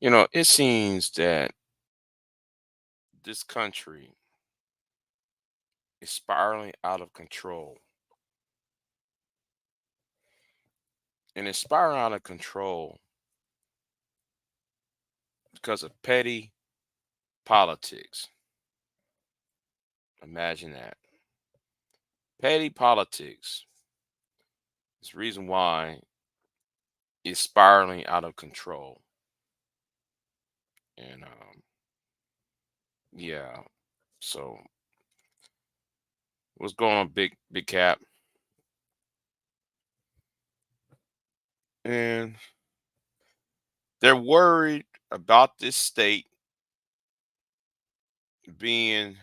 It seems that this country is spiraling out of control. And it's spiraling out of control because of petty politics. Imagine that. Petty politics is the reason why it's spiraling out of control. And yeah, so what's going on, big cap? And they're worried about this state being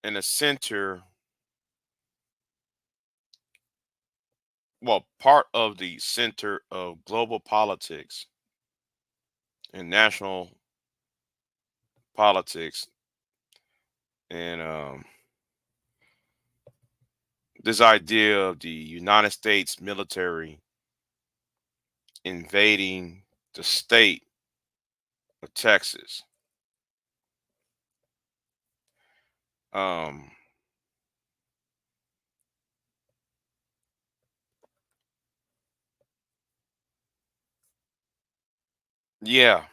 in the center, well, part of the center of global politics and national politics. And this idea of the United States military invading the state of Texas. Um, yeah,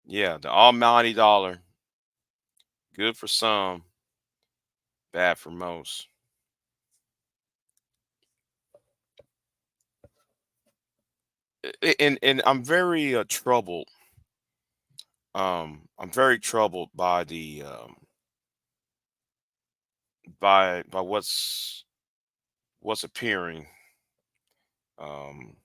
yeah, the almighty dollar, good for some, bad for most. And I'm very troubled. I'm very troubled by the by what's appearing. Um,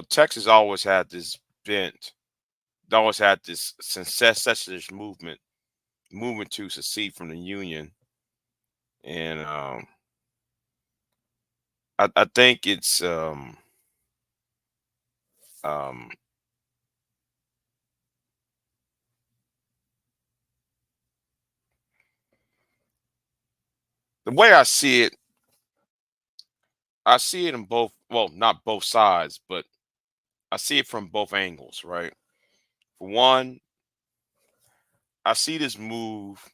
Texas always had this bent. They always had this secessionist movement to secede from the Union, and I think it's um, the way I see it in both. Well, not both sides, but I see it from both angles. Right. For one, I see this move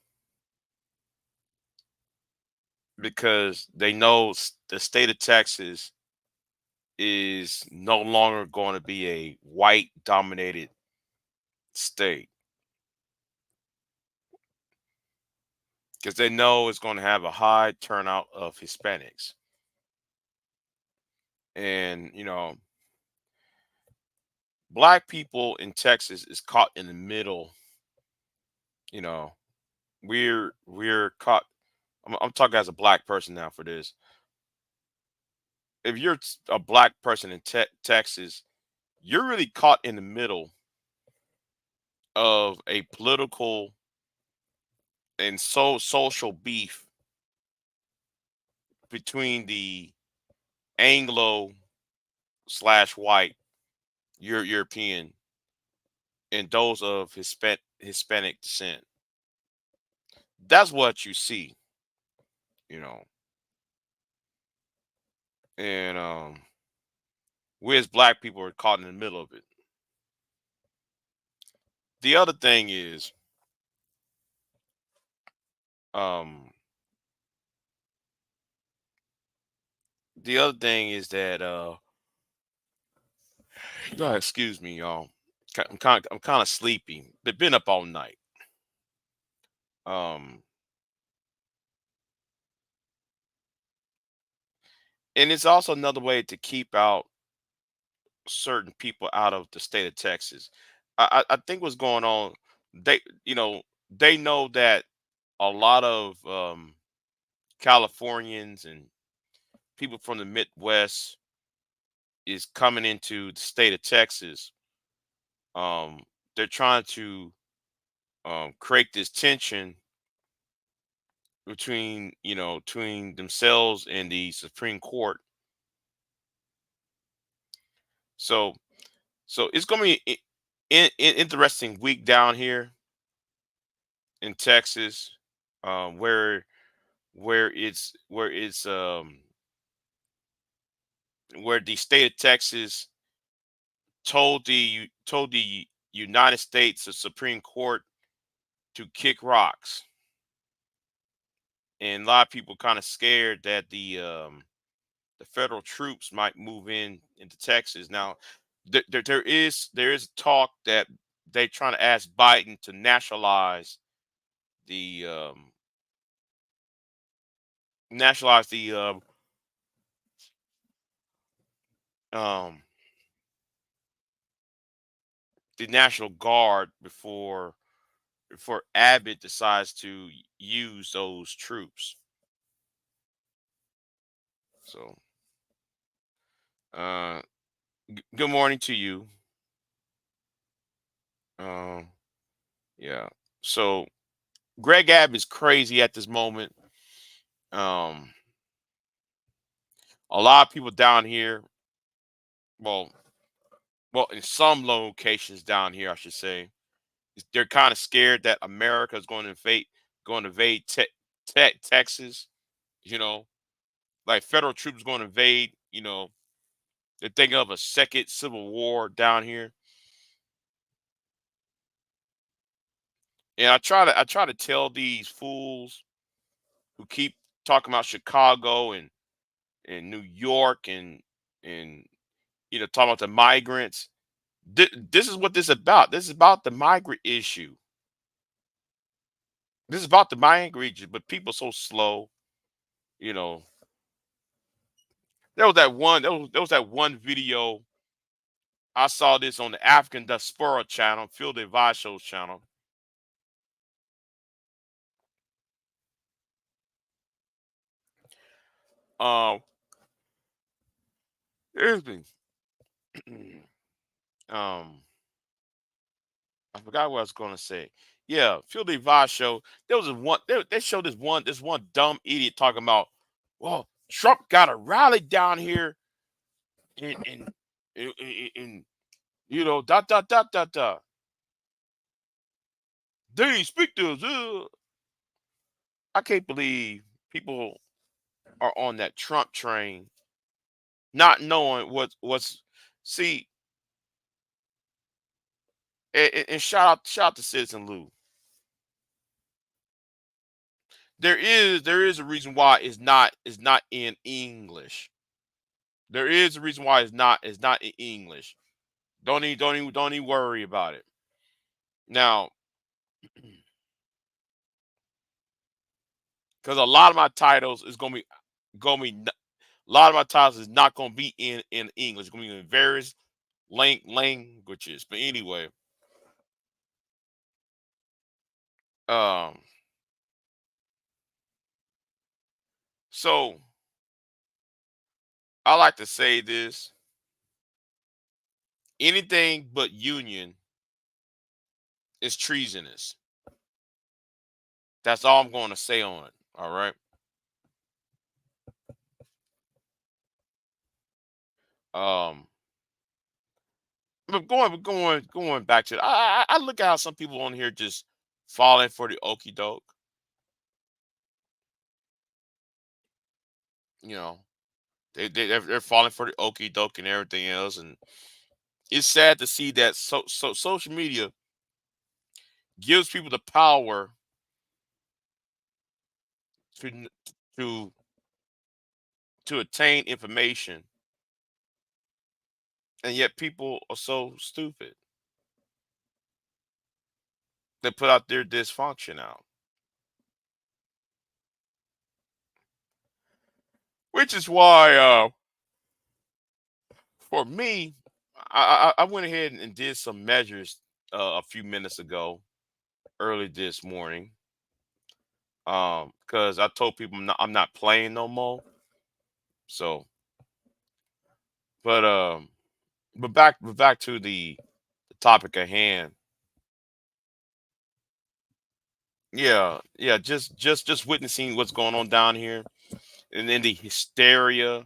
because they know the state of Texas is no longer going to be a white dominated state because they know it's going to have a high turnout of Hispanics. And, black people in Texas is caught in the middle. You know, we're caught. I'm talking as a black person now for this. If you're a black person in Texas, you're really caught in the middle of a political and social beef between the Anglo slash white European and those of Hispanic descent. That's what you see, you know. And we as black people are caught in the middle of it. The other thing is, um, that excuse me, y'all. I'm kind of sleepy. But been up all night. Um, and it's also another way to keep out certain people out of the state of Texas. I think what's going on, they you know they know that a lot of Californians and people from the Midwest is coming into the state of Texas. They're trying to create this tension between themselves and the Supreme Court. So it's going to be interesting week down here in Texas, where it's where the state of Texas told the United States the Supreme Court to kick rocks, and a lot of people kind of scared that the federal troops might move in into Texas. Now, there is talk that they trying to ask Biden to nationalize the nationalize um, the National Guard before Abbott decides to use those troops. So, uh, good morning to you. Um, yeah. So Greg Abbott is crazy at this moment. Um, a lot of people down here, well, in some locations down here, I should say, they're kind of scared that America is going to invade Texas. You know, like federal troops going to invade. They're thinking of a second civil war down here. And I try to tell these fools who keep talking about Chicago and New York and talking about the migrants. This is what this is about. This is about the migrant issue. This is about the migrant issue, but people so slow. You know, there was that one video. I saw this on the African Diaspora channel, Field Advice Show's channel. Um, here's me. um, I forgot what I was gonna say. Yeah, Field Advice Show. There was a one. They showed this one dumb idiot talking about, well, Trump got a rally down here in dot dot dot dot dot. They didn't speak to us. I can't believe people are on that Trump train, not knowing what's. See, and shout out to Citizen Lou. There is a reason why it's not in English. There is a reason why it's not in English. Don't even worry about it. Now, because a lot of my titles is gonna be a lot of my titles is not gonna be in English. It's gonna be in various languages. But anyway, um, so I like to say this: anything but union is treasonous. That's all I'm going to say on it. All right. Um, but going back to it, I look at how some people on here just falling for the okey doke. You know, they're falling for the okey doke and everything else, and it's sad to see that social media gives people the power to n- to to attain information, and yet people are so stupid. They put out their dysfunction out, which is why for me, I went ahead and did some measures a few minutes ago, early this morning, because I told people I'm not playing no more. So, but back to the topic at hand. Yeah, yeah, just witnessing what's going on down here, and then the hysteria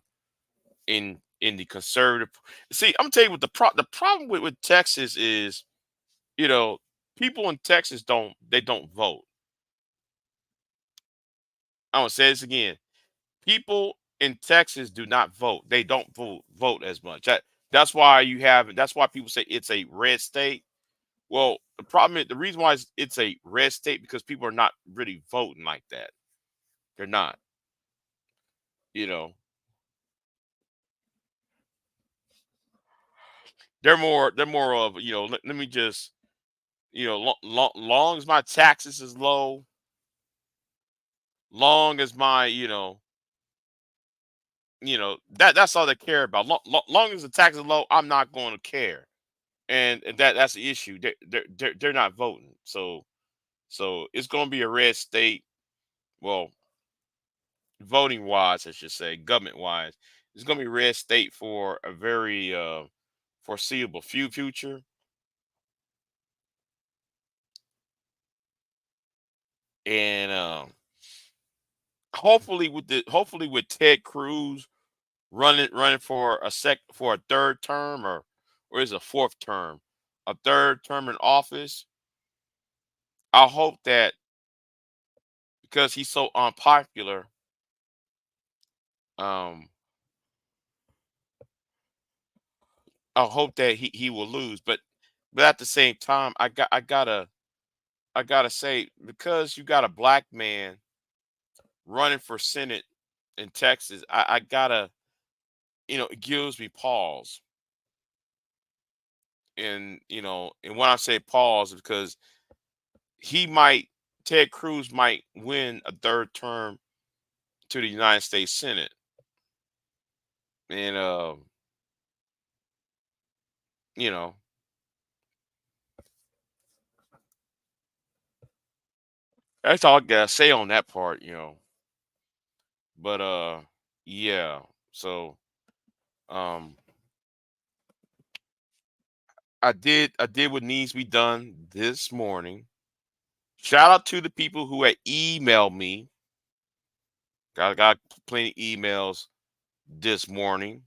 in the conservative. See, I'm telling you what the problem with Texas is, you know, people in Texas don't vote. I'm gonna say this again. People in Texas do not vote. They don't vote as much. That's why you have. That's why people say it's a red state. Well, the problem is the reason why it's a red state because people are not really voting like that. They're not. You know, they're more of let me just long as my taxes is low, long as my that's all they care about. Long as the tax is low, I'm not going to care, and that's the issue. They're not voting, so it's going to be a red state. Well, voting wise, I should say, government wise, it's going to be a red state for a very foreseeable future, and hopefully with Ted Cruz running for a third term or is a fourth term, a third term in office. I hope that because he's so unpopular, um, I hope that he will lose. But at the same time, I gotta say because you got a black man running for Senate in Texas, I gotta it gives me pause. And when I say pause, because he might Ted Cruz might win a third term to the United States Senate. And you know, that's all I gotta say on that part. But yeah. So um I did what needs to be done this morning. Shout out to the people who had emailed me. Got plenty of emails this morning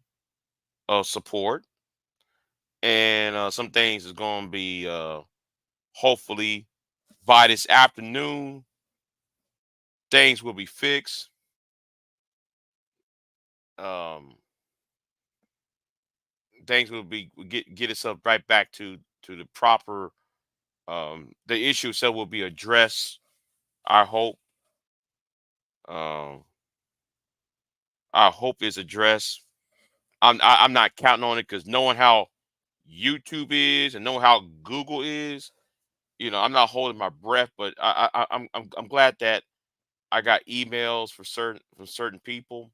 of support. And some things is gonna be hopefully by this afternoon, things will be fixed. Um things will get itself right back to the proper the issue itself will be addressed. I hope um I hope it's addressed. I'm not counting on it because knowing how YouTube is and knowing how Google is, I'm not holding my breath. But I'm glad that I got emails for certain from certain people.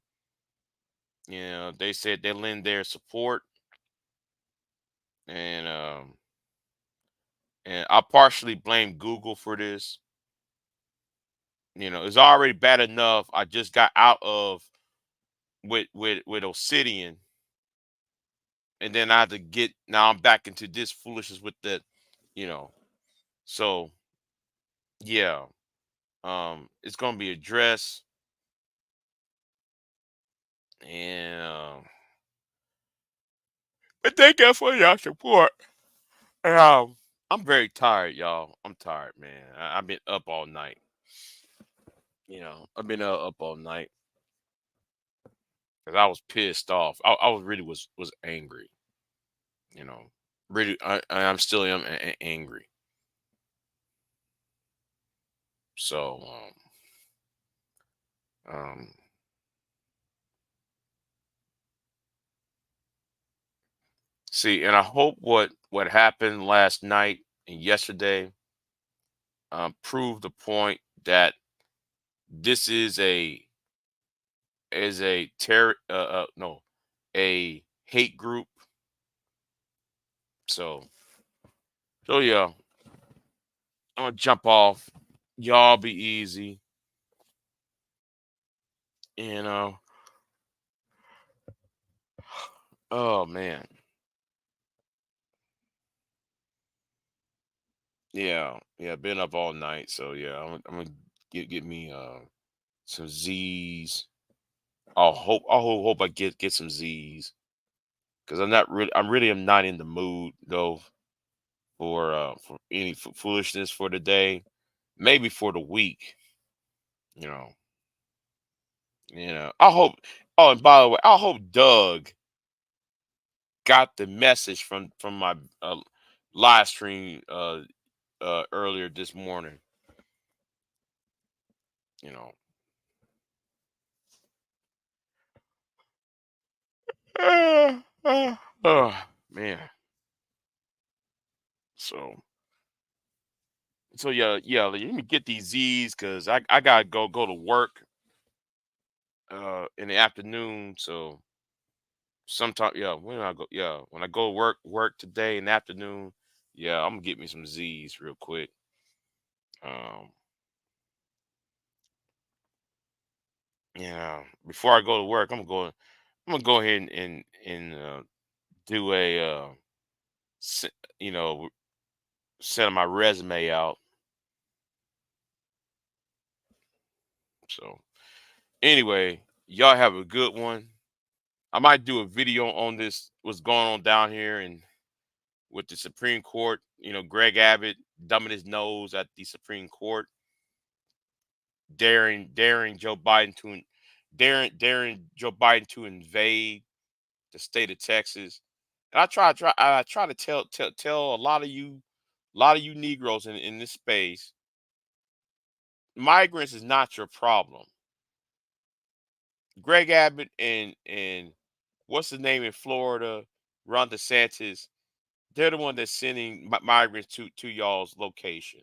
They said they lend their support, and I partially blame Google for this. It's already bad enough. I just got out of with Obsidian, and then I had to get now I'm back into this foolishness with the, you know. So yeah, it's gonna be addressed, and but thank you for your support. And, I'm very tired, y'all. I'm tired, man. I've been up all night. I've been up all night because I was pissed off. I was really was angry. You know, really, I'm still am angry. So, um, see, and I hope what happened last night and yesterday proved the point that this is a terror no a hate group. So yeah, I'm gonna jump off. Y'all be easy, and oh man, yeah, been up all night. So yeah, I'm gonna get me some Z's. I hope I get some Z's because I'm really am not in the mood though for any foolishness for the day, maybe for the week. You know, I hope. Oh, and by the way, I hope Doug got the message from my live stream earlier this morning. You know, oh man. So yeah. Let me get these Z's because I gotta go to work in the afternoon. So sometime when I go when I go work today in the afternoon, yeah, I'm gonna get me some Z's real quick. Um, before I go to work, I'm gonna go ahead and do a se- you know send my resume out. So anyway, y'all have a good one. I might do a video on this what's going on down here and with the Supreme Court. Greg Abbott dumbing his nose at the Supreme Court, daring Joe Biden to daring Joe Biden to invade the state of Texas. And I try to tell a lot of you Negroes in this space, migrants is not your problem. Greg Abbott and what's the name in Florida, Ron DeSantis, they're the one that's sending migrants to y'all's location.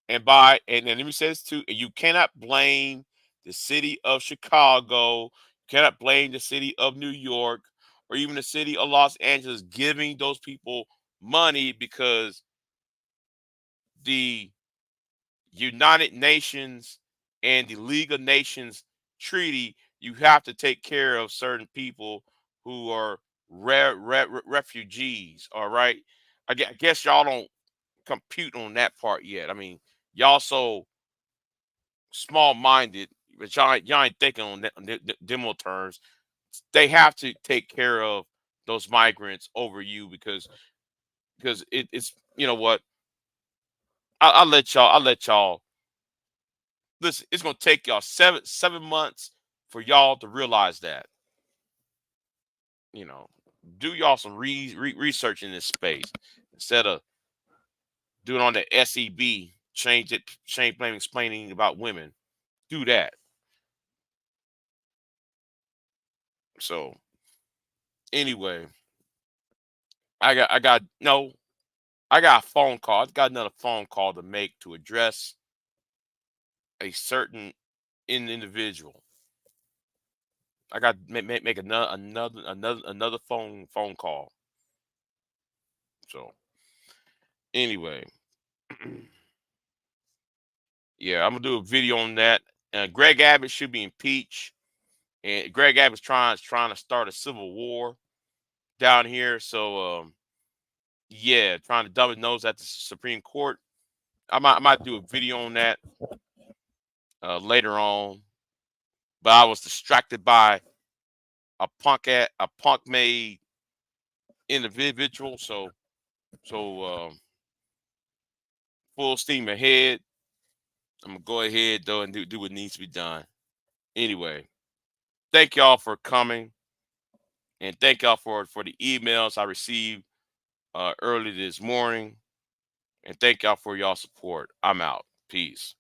And let me say this too: you cannot blame the city of Chicago, you cannot blame the city of New York, or even the city of Los Angeles giving those people money because the United Nations and the League of Nations treaty, you have to take care of certain people who are refugees. All right, I guess y'all don't compute on that part yet. I mean, y'all so small-minded, but y'all ain't thinking on demo terms. They have to take care of those migrants over you because it's what I'll let y'all listen. It's gonna take y'all 7 months for y'all to realize that. You know, do y'all some research in this space instead of doing on the SEB. Change blaming explaining about women. Do that. So anyway, I got no I got a phone call. I got another phone call to make to address a certain individual. I got to make another phone call. So anyway, yeah, I'm gonna do a video on that. Greg Abbott should be impeached, and Greg Abbott's trying to start a civil war down here. So yeah, trying to dump his nose at the Supreme Court. I might do a video on that later on, but I was distracted by a punk made individual. So full steam ahead. I'm gonna go ahead though and do what needs to be done. Anyway, thank y'all for coming and thank y'all for the emails I received early this morning and thank y'all for y'all support. I'm out. Peace.